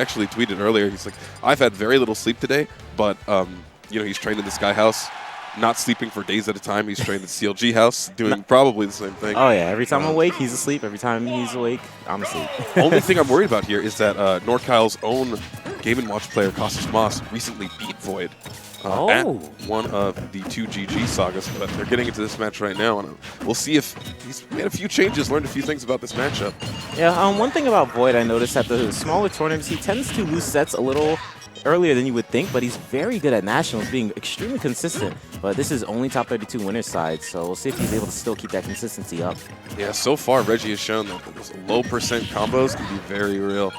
actually tweeted earlier, he's like, I've had very little sleep today, but, you know, he's trained in the Sky House, not sleeping for days at a time. He's trained in the CLG House, doing probably the same thing. Oh, yeah. Every time I'm awake, he's asleep. Every time he's awake, I'm asleep. Only thing I'm worried about here is that NorCal's own Game & Watch player, Costas Moss, recently beat VoiD at one of the 2 GG sagas, but they're getting into this match right now, and we'll see if he's made a few changes, learned a few things about this matchup. Yeah, one thing about VoiD I noticed at the smaller tournaments, he tends to lose sets a little earlier than you would think, but he's very good at Nationals, being extremely consistent. But this is only top 32 winners side, so we'll see if he's able to still keep that consistency up. Yeah, so far Regi has shown that those low percent combos can be very real.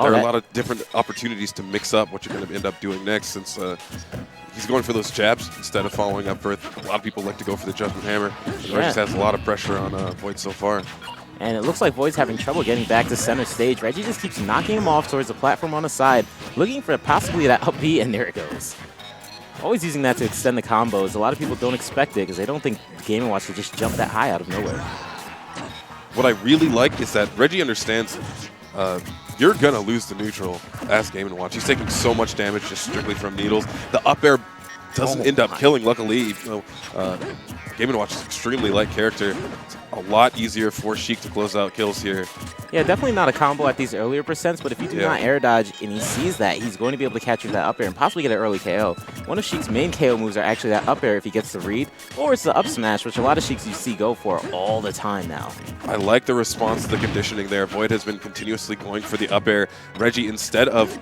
There are a lot of different opportunities to mix up what you're going to end up doing next, since he's going for those jabs instead of following up Earth. A lot of people like to go for the Judgment Hammer. Regi has a lot of pressure on VoiD so far. And it looks like VoiD's having trouble getting back to center stage. Regi just keeps knocking him off towards the platform on the side, looking for possibly that up B, and there it goes. Always using that to extend the combos. A lot of people don't expect it because they don't think Game & Watch can just jump that high out of nowhere. What I really like is that Regi understands you're going to lose the neutral as Game & Watch. He's taking so much damage just strictly from needles. The up air doesn't end up killing, luckily. You know, Game & Watch is extremely light character. It's a lot easier for Sheik to close out kills here. Yeah, definitely not a combo at these earlier percents, but if you do not air dodge and he sees that, he's going to be able to catch you with that up air and possibly get an early KO. One of Sheik's main KO moves are actually that up air if he gets the read, or it's the up smash, which a lot of Sheiks you see go for all the time now. I like the response to the conditioning there. VoiD has been continuously going for the up air. Regi, instead of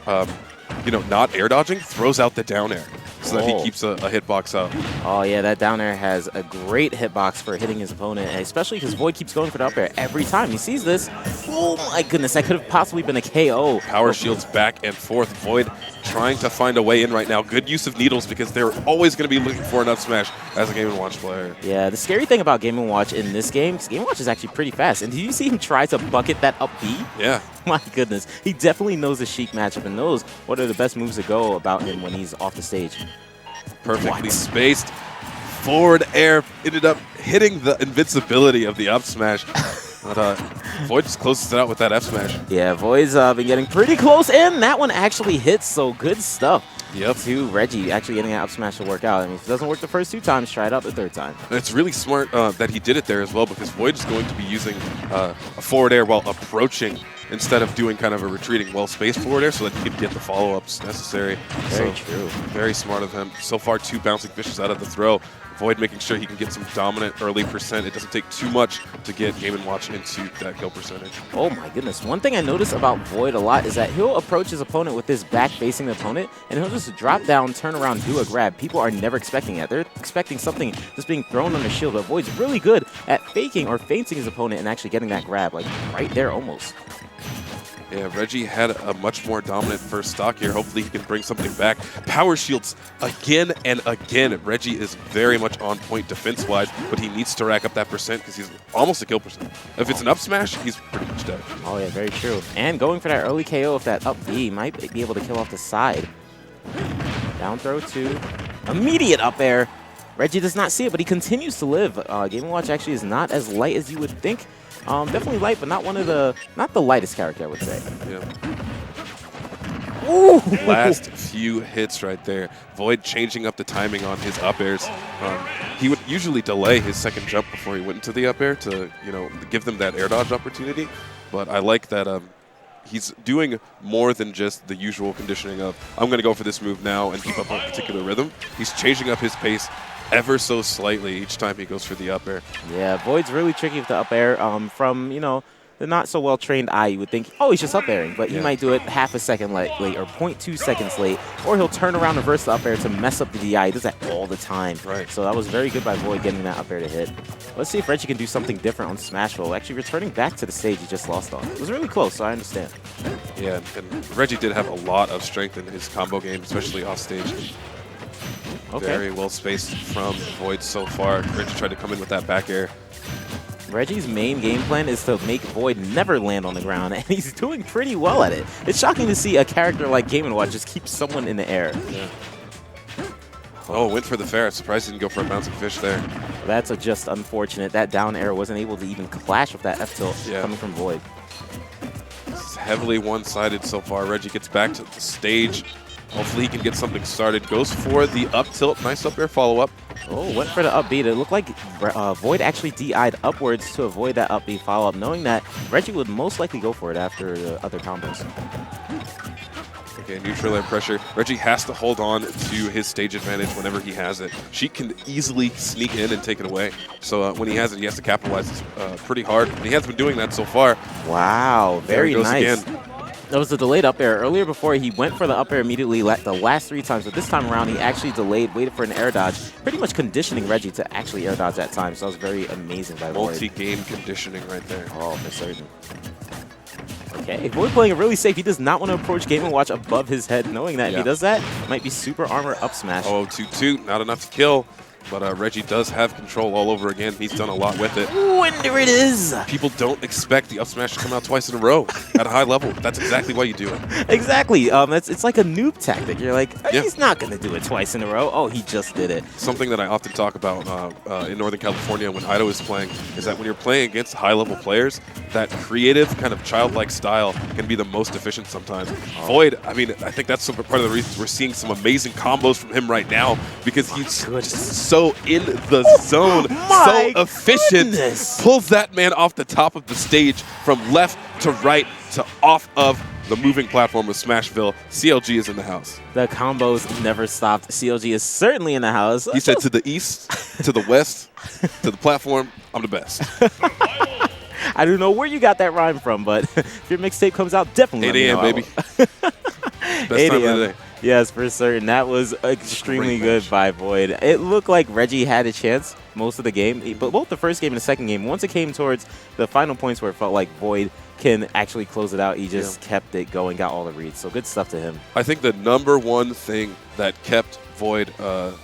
you know, not air dodging, throws out the down air so that he keeps a hitbox out. Oh yeah, that down air has a great hitbox for hitting his opponent, and especially because VoiD keeps going for the up air every time he sees this. Oh my goodness, that could have possibly been a KO. Power shields back and forth. VoiD trying to find a way in right now. Good use of needles because they're always going to be looking for an up smash as a Game & Watch player. Yeah, the scary thing about Game & Watch in this game, because Game & Watch is actually pretty fast. And did you see him try to bucket that up B? Yeah. My goodness. He definitely knows the Sheik matchup and knows what are the best moves to go about him when he's off the stage. Perfectly spaced. Forward air ended up hitting the invincibility of the up smash. But VoiD just closes it out with that F smash. Yeah, VoiD's been getting pretty close, and that one actually hits, so good stuff. Yep. To Regi actually getting that up smash to work out. I mean, if it doesn't work the first 2 times, try it out the 3rd time. And it's really smart that he did it there as well, because VoiD is going to be using a forward air while approaching instead of doing kind of a retreating well-spaced forward air so that he could get the follow-ups necessary. Very true. Very smart of him. So far, 2 bouncing fishes out of the throw. VoiD making sure he can get some dominant early percent. It doesn't take too much to get Game & Watch into that kill percentage. Oh my goodness. One thing I notice about VoiD a lot is that he'll approach his opponent with his back facing the opponent, and he'll just drop down, turn around, do a grab. People are never expecting that. They're expecting something just being thrown on their shield, but VoiD's really good at faking or feinting his opponent and actually getting that grab, like right there almost. Yeah, Regi had a much more dominant first stock here. Hopefully he can bring something back. Power shields again and again. Regi is very much on point defense-wise, but he needs to rack up that percent because he's almost a kill percent. If it's an up smash, he's pretty much dead. Oh yeah, very true. And going for that early KO with that up B might be able to kill off the side. Down throw 2. Immediate up air. Regi does not see it, but he continues to live. Game & Watch actually is not as light as you would think. Definitely light, but not the lightest character, I would say. Yeah. Ooh. Last few hits right there. VoiD changing up the timing on his up airs. He would usually delay his second jump before he went into the up air to, you know, give them that air dodge opportunity. But I like that he's doing more than just the usual conditioning of, I'm going to go for this move now and keep up a particular rhythm. He's changing up his pace ever so slightly each time he goes for the up air. Yeah, VoiD's really tricky with the up air. From, you know, the not so well trained eye, you would think, oh, he's just up airing, but he might do it half a second late or 0.2 seconds late, or he'll turn around and reverse the up air to mess up the DI. He does that all the time. Right. So that was very good by VoiD getting that up air to hit. Let's see if Regi can do something different on Smashville. Actually returning back to the stage he just lost on. It was really close, so I understand. Yeah, and Regi did have a lot of strength in his combo game, especially off stage. Okay. Very well spaced from VoiD so far. Regi tried to come in with that back air. Regi's main game plan is to make VoiD never land on the ground, and he's doing pretty well at it. It's shocking to see a character like Game & Watch just keep someone in the air. Yeah. Oh, went for the fair. Surprised he didn't go for a bouncing fish there. That's just unfortunate. That down air wasn't able to even clash with that F tilt coming from VoiD. heavily one-sided so far. Regi gets back to the stage. Hopefully he can get something started. Goes for the up tilt. Nice up air follow-up. Oh, went for the up B. It looked like VoiD actually DI'd upwards to avoid that up B follow-up, knowing that Regi would most likely go for it after the other combos. Okay, neutral air pressure. Regi has to hold on to his stage advantage whenever he has it. Sheik can easily sneak in and take it away. So when he has it, he has to capitalize pretty hard. And he has been doing that so far. Wow, very nice. Again. That was a delayed up air. Earlier before, he went for the up air immediately the last 3 times, but this time around, he actually delayed, waited for an air dodge, pretty much conditioning Regi to actually air dodge that time. So that was very amazing by VoiD. Multi-game conditioning right there. Oh, for certain. Okay, VoiD playing it really safe. He does not want to approach Game & Watch above his head, knowing that if he does that, it might be super armor up smash. Oh, 2-2, not enough to kill. But Regi does have control all over again. He's done a lot with it. Wonder it is. People don't expect the up smash to come out twice in a row at a high level. That's exactly why you do it. Exactly. It's like a noob tactic. You're like, he's not going to do it twice in a row. Oh, he just did it. Something that I often talk about in Northern California when Ido is playing is that when you're playing against high-level players, that creative kind of childlike style can be the most efficient sometimes. VoiD, I mean, I think that's part of the reasons we're seeing some amazing combos from him right now, because he's just so in the zone, so efficient. Pulls that man off the top of the stage from left to right to off of the moving platform of Smashville. CLG is in the house. The combos never stopped. CLG is certainly in the house. He said to the east, to the west, to the platform, I'm the best. I don't know where you got that rhyme from, but if your mixtape comes out, definitely 8 a.m., baby. Best time of the day. Yes, for certain. That was extremely good by VoiD. It looked like Regi had a chance most of the game, but both the first game and the second game. Once it came towards the final points where it felt like VoiD can actually close it out, he just kept it going, got all the reads. So good stuff to him. I think the #1 thing that kept VoiD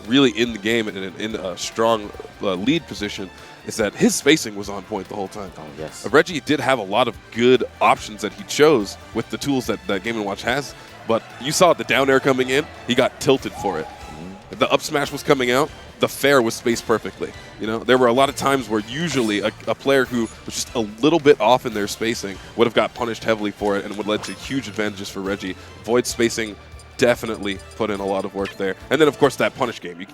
really in the game and in a strong lead position is that his spacing was on point the whole time. Oh, yes. Regi did have a lot of good options that he chose with the tools that Game & Watch has, but you saw the down air coming in, he got tilted for it. The up smash was coming out, the fair was spaced perfectly. You know, there were a lot of times where usually a player who was just a little bit off in their spacing would have got punished heavily for it and would lead to huge advantages for Regi. VoiD spacing definitely put in a lot of work there. And then, of course, that punish game.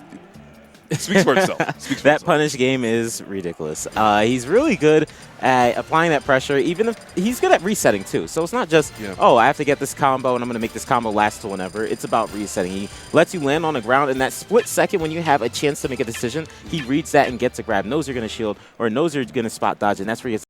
It speaks for itself. That punish game is ridiculous. He's really good at applying that pressure, even if he's good at resetting too. So it's not just, oh, I have to get this combo and I'm going to make this combo last to whenever. It's about resetting. He lets you land on the ground in that split second when you have a chance to make a decision. He reads that and gets a grab, knows you're going to shield or knows you're going to spot dodge, and that's where he gets